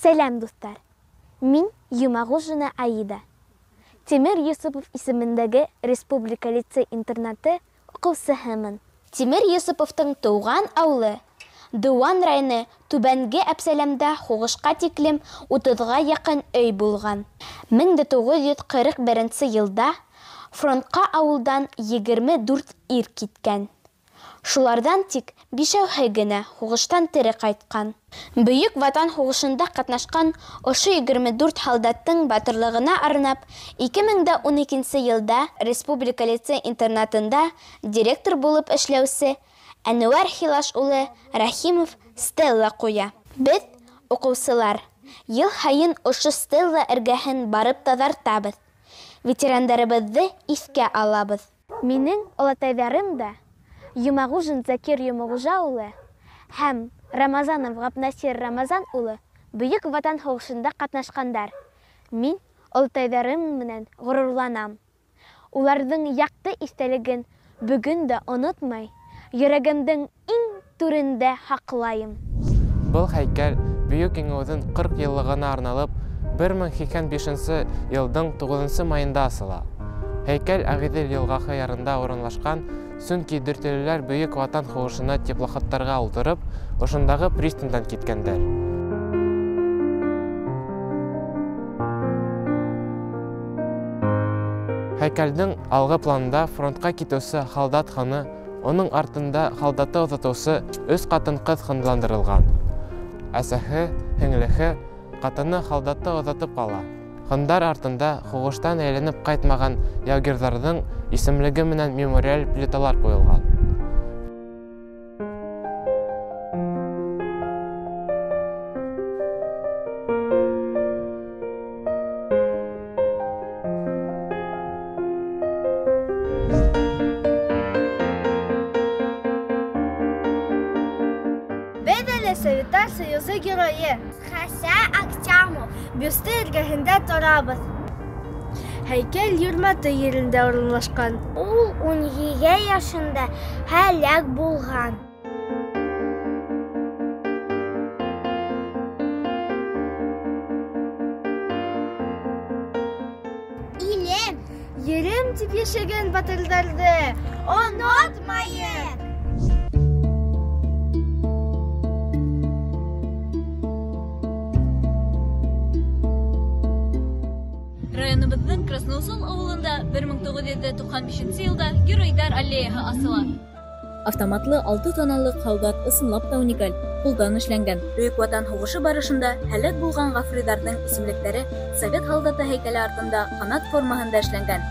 Сәлам, достар. Мин Юмагужина Аида. Тимер Юсупов исемендәге Республика лицей-интернаты укучысымын. Тимер Юсуповтың туган авылы Дыуан районы Түбәнге Әпсәләмдә хугышка тиклем 30-га якын өй булган. 1941 елда фронтка авылдан 24 ир киткән. Шулардан тик 5-әү генә хугыштан тере кайткан. Бөек Ватан хугышында катнашкан ошо 24 солдаттың батырлыгына арнап 2012 елда Республика лицей-интернатында директор булып эшләүсе Әнүәр Хилаш улы Рахимов стелла куя. Без, укучылар, ел һайын ошо стелла эргәһен барып таҙартабыҙ. Ветерандарыбыҙҙы иҫкә алабыҙ. Минең олатайҙарым да Юмагужин Закир Юмагужа улы һәм Рамазанов Ғабнасир Рамазан улы Бөйөк Ватан һуғышында ҡатнашҡандар. Мин олатайҙарым менән ғорурланам. Уларҙың яҡты истәлеген бөгөн дә онотмай, йөрәгемдең иң түрендә һаҡлайым. Был һәйкәл Бөйөк Еңеүҙең 40 йыллығына арналып 1085 йылдың 9 майында асыла. Һәйкәл Әғиҙел йылғаһы ярында урынлашҡан, сөнки дүртелеләр Бөйөк Ватан һуғышына теплоходтарға ултырып, ошондағы пристандан киткәндәр. Һәйкәлдең алғы планында фронтқа китеүсе һалдат ханы, оның артында һалдатты оҙатыусы 3 ҡатын ҡыҙ ханландырылған. Әсәһе, һеңлеһе, ҡатыны һалдатты оҙатып ҡала. Хандар артында һуғыштан әйләнеп ҡайтмаған яугирҙарҙың исемлеге менән мемориаль плиталар ҡуйылған. Советар Союзы геройы Хәсә Актямов бюсты эргәһендә торабыз. Һәйкәл Юрматы ерендә урынлашҡан. Ул 17 yaşында һәлак булған. Илем, ерем тип йәшәгән батырҙарҙы онотмайыҡ. Районыбыҙҙың Красноусол ауылында 1995 йылда Геройдар аллеяһы асыла. Автоматлы 6 тонналық һалдат ысынлап та уникаль, ҡулдан эшләнгән. Бөйөк Ватан һуғышы барышында һәләк булған ғафриҙарҙың исемлектәре Совет һалдаты һәйкәле артында ҡанат формаһында эшләнгән.